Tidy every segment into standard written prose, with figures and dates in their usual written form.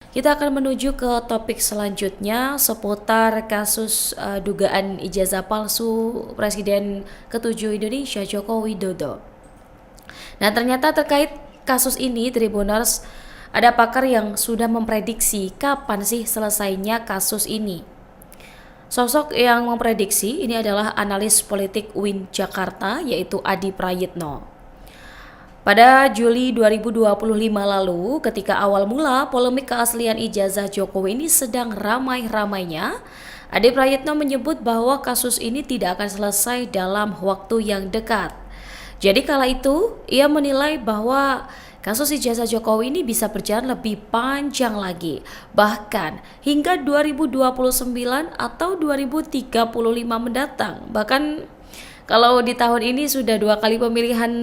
Kita akan menuju ke topik selanjutnya seputar kasus dugaan ijazah palsu Presiden ke-7 Indonesia Joko Widodo. Nah, ternyata terkait kasus ini, Tribuners, ada pakar yang sudah memprediksi kapan sih selesainya kasus ini. Sosok yang memprediksi ini adalah analis politik UIN Jakarta, yaitu Adi Prayitno. Pada Juli 2025 lalu, ketika awal mula polemik keaslian ijazah Jokowi ini sedang ramai-ramainya, Adi Prayitno menyebut bahwa kasus ini tidak akan selesai dalam waktu yang dekat. Jadi kala itu, ia menilai bahwa kasus ijazah Jokowi ini bisa berjalan lebih panjang lagi, bahkan hingga 2029 atau 2035 mendatang. Bahkan kalau di tahun ini sudah 2 kali pemilihan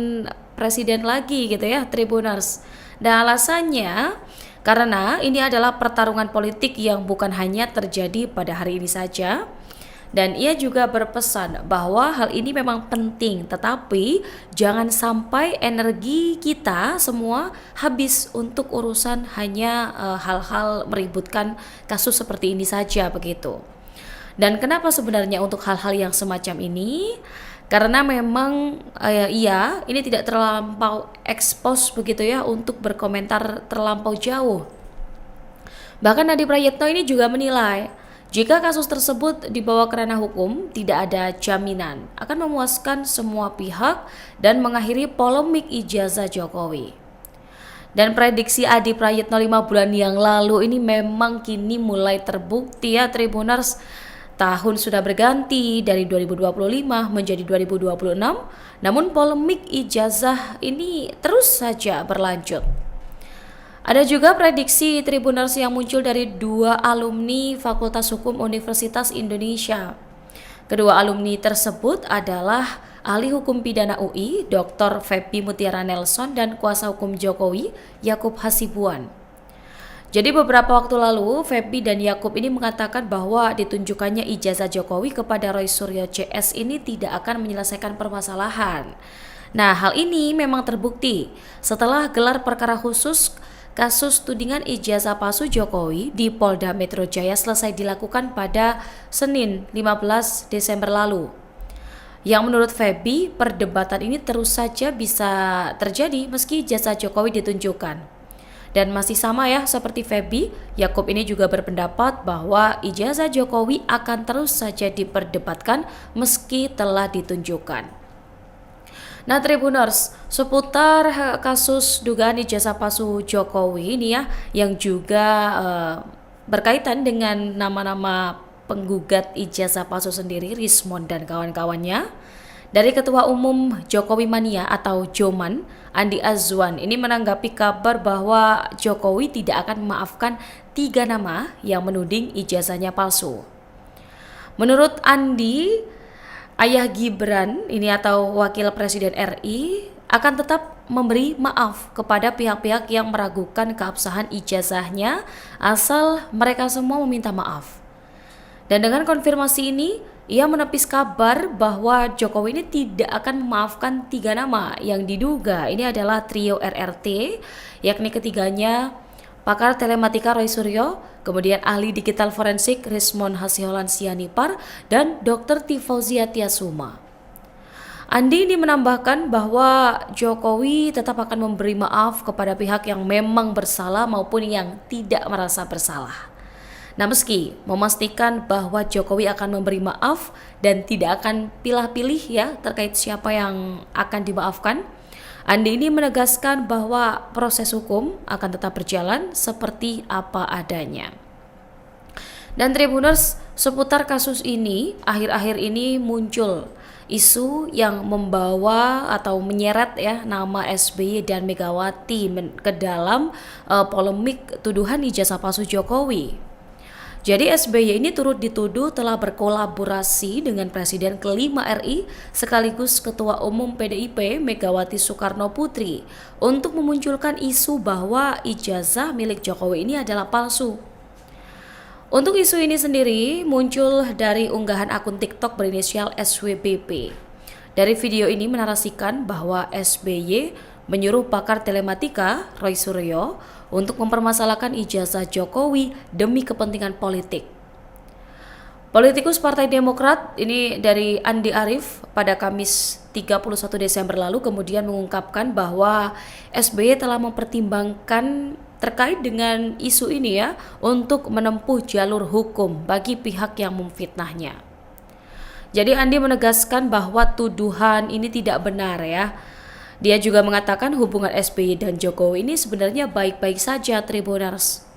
presiden lagi gitu ya, Tribuners. Dan alasannya karena ini adalah pertarungan politik yang bukan hanya terjadi pada hari ini saja. Dan ia juga berpesan bahwa hal ini memang penting, tetapi jangan sampai energi kita semua habis untuk urusan hanya hal-hal meributkan kasus seperti ini saja begitu. Dan kenapa sebenarnya untuk hal-hal yang semacam ini? Karena memang ia ini tidak terlampau ekspos begitu ya untuk berkomentar terlampau jauh. Bahkan Adi Prayitno ini juga menilai jika kasus tersebut dibawa ke ranah hukum, tidak ada jaminan akan memuaskan semua pihak dan mengakhiri polemik ijazah Jokowi. Dan prediksi Adi Prayitno 5 bulan yang lalu ini memang kini mulai terbukti ya, Tribuners. Tahun sudah berganti dari 2025 menjadi 2026, namun polemik ijazah ini terus saja berlanjut. Ada juga prediksi Tribuners yang muncul dari 2 alumni Fakultas Hukum Universitas Indonesia. Kedua alumni tersebut adalah ahli hukum pidana UI, Dr. Feby Mutiara Nelson, dan kuasa hukum Jokowi, Yakub Hasibuan. Jadi beberapa waktu lalu, Feby dan Yakub ini mengatakan bahwa ditunjukkannya ijazah Jokowi kepada Roy Suryo CS ini tidak akan menyelesaikan permasalahan. Nah, hal ini memang terbukti setelah gelar perkara khusus kasus tudingan ijazah palsu Jokowi di Polda Metro Jaya selesai dilakukan pada Senin 15 Desember lalu. Yang menurut Feby, perdebatan ini terus saja bisa terjadi meski ijazah Jokowi ditunjukkan. Dan masih sama ya seperti Feby, Yakub ini juga berpendapat bahwa ijazah Jokowi akan terus saja diperdebatkan meski telah ditunjukkan. Nah, Tribuners, seputar kasus dugaan ijazah palsu Jokowi ini ya, yang juga berkaitan dengan nama-nama penggugat ijazah palsu sendiri, Rismon dan kawan-kawannya. Dari Ketua Umum Jokowi Mania atau Joman, Andi Azwan ini menanggapi kabar bahwa Jokowi tidak akan memaafkan 3 nama yang menuding ijazahnya palsu. Menurut Andi, ayah Gibran ini atau Wakil Presiden RI akan tetap memberi maaf kepada pihak-pihak yang meragukan keabsahan ijazahnya asal mereka semua meminta maaf. Dan dengan konfirmasi ini, ia menepis kabar bahwa Jokowi ini tidak akan memaafkan 3 nama yang diduga ini adalah trio RRT, yakni ketiganya pakar telematika Roy Suryo, kemudian ahli digital forensik Rismon Hasiholan Sianipar, dan Dr. Tifauzia Tiasuma. Andi ini menambahkan bahwa Jokowi tetap akan memberi maaf kepada pihak yang memang bersalah maupun yang tidak merasa bersalah. Nah, meski memastikan bahwa Jokowi akan memberi maaf dan tidak akan pilih-pilih ya terkait siapa yang akan dimaafkan, Andi ini menegaskan bahwa proses hukum akan tetap berjalan seperti apa adanya. Dan Tribuners, seputar kasus ini, akhir-akhir ini muncul isu yang membawa atau menyeret ya nama SBY dan Megawati ke dalam polemik tuduhan ijazah palsu Jokowi. Jadi SBY ini turut dituduh telah berkolaborasi dengan Presiden ke-5 RI sekaligus Ketua Umum PDIP Megawati Soekarno Putri untuk memunculkan isu bahwa ijazah milik Jokowi ini adalah palsu. Untuk isu ini sendiri muncul dari unggahan akun TikTok berinisial SWBP. Dari video ini menarasikan bahwa SBY menyuruh pakar telematika Roy Suryo untuk mempermasalahkan ijazah Jokowi demi kepentingan politik. Politikus Partai Demokrat ini dari Andi Arief pada Kamis 31 Desember lalu kemudian mengungkapkan bahwa SBY telah mempertimbangkan terkait dengan isu ini ya untuk menempuh jalur hukum bagi pihak yang memfitnahnya. Jadi Andi menegaskan bahwa tuduhan ini tidak benar ya. Dia juga mengatakan hubungan SBY dan Jokowi ini sebenarnya baik-baik saja Tribuners.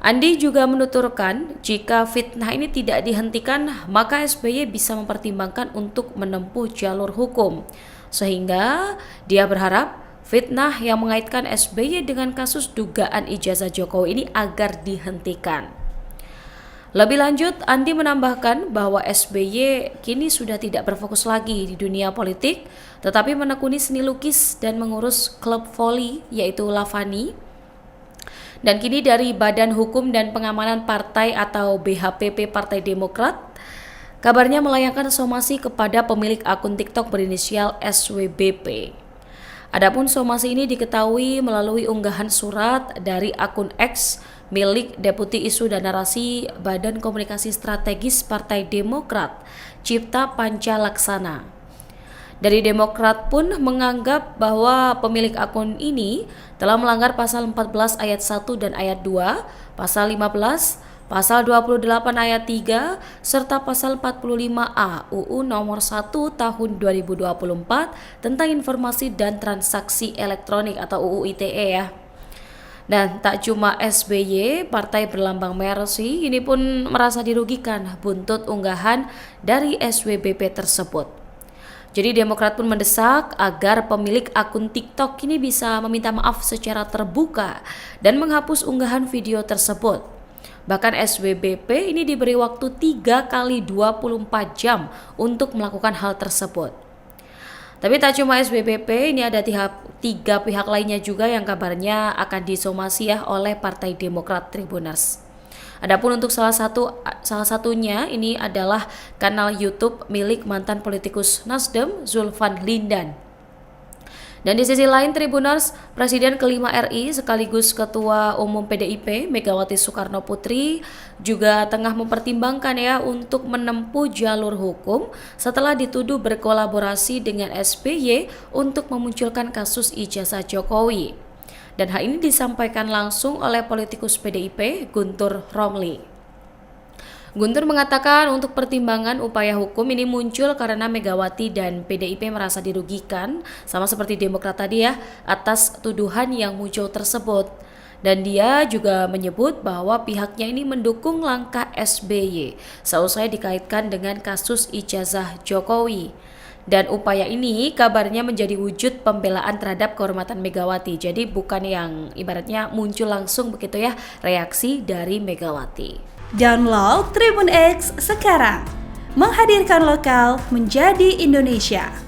Andi juga menuturkan jika fitnah ini tidak dihentikan maka SBY bisa mempertimbangkan untuk menempuh jalur hukum. Sehingga dia berharap fitnah yang mengaitkan SBY dengan kasus dugaan ijazah Jokowi ini agar dihentikan. Lebih lanjut, Andi menambahkan bahwa SBY kini sudah tidak berfokus lagi di dunia politik, tetapi menekuni seni lukis dan mengurus klub voli yaitu Lavani. Dan kini dari Badan Hukum dan Pengamanan Partai atau BHPP Partai Demokrat, kabarnya melayangkan somasi kepada pemilik akun TikTok berinisial SWBP. Adapun somasi ini diketahui melalui unggahan surat dari akun X milik Deputi Isu dan Narasi Badan Komunikasi Strategis Partai Demokrat, Cipta Panca Laksana. Dari Demokrat pun menganggap bahwa pemilik akun ini telah melanggar pasal 14 ayat 1 dan ayat 2, pasal 15, pasal 28 ayat 3, serta pasal 45A UU nomor 1 tahun 2024 tentang informasi dan transaksi elektronik atau UU ITE ya. Dan tak cuma SBY, partai berlambang Mercy ini pun merasa dirugikan buntut unggahan dari SWBP tersebut. Jadi Demokrat pun mendesak agar pemilik akun TikTok ini bisa meminta maaf secara terbuka dan menghapus unggahan video tersebut. Bahkan SWBP ini diberi waktu 3 kali 24 jam untuk melakukan hal tersebut. Tapi tak cuma SWBP, ini ada 3 pihak lainnya juga yang kabarnya akan disomasi ya oleh Partai Demokrat Tribuners. Adapun untuk salah satunya ini adalah kanal YouTube milik mantan politikus Nasdem Zulfan Lindan. Dan di sisi lain Tribuners, Presiden kelima RI sekaligus Ketua Umum PDIP Megawati Soekarno Putri juga tengah mempertimbangkan ya untuk menempuh jalur hukum setelah dituduh berkolaborasi dengan SBY untuk memunculkan kasus ijazah Jokowi. Dan hal ini disampaikan langsung oleh politikus PDIP Guntur Romli. Guntur mengatakan untuk pertimbangan upaya hukum ini muncul karena Megawati dan PDIP merasa dirugikan, sama seperti Demokrat tadi ya, atas tuduhan yang muncul tersebut. Dan dia juga menyebut bahwa pihaknya ini mendukung langkah SBY seusai dikaitkan dengan kasus ijazah Jokowi. Dan upaya ini kabarnya menjadi wujud pembelaan terhadap kehormatan Megawati. Jadi bukan yang ibaratnya muncul langsung begitu ya reaksi dari Megawati. Download Tribun X sekarang, menghadirkan lokal menjadi Indonesia.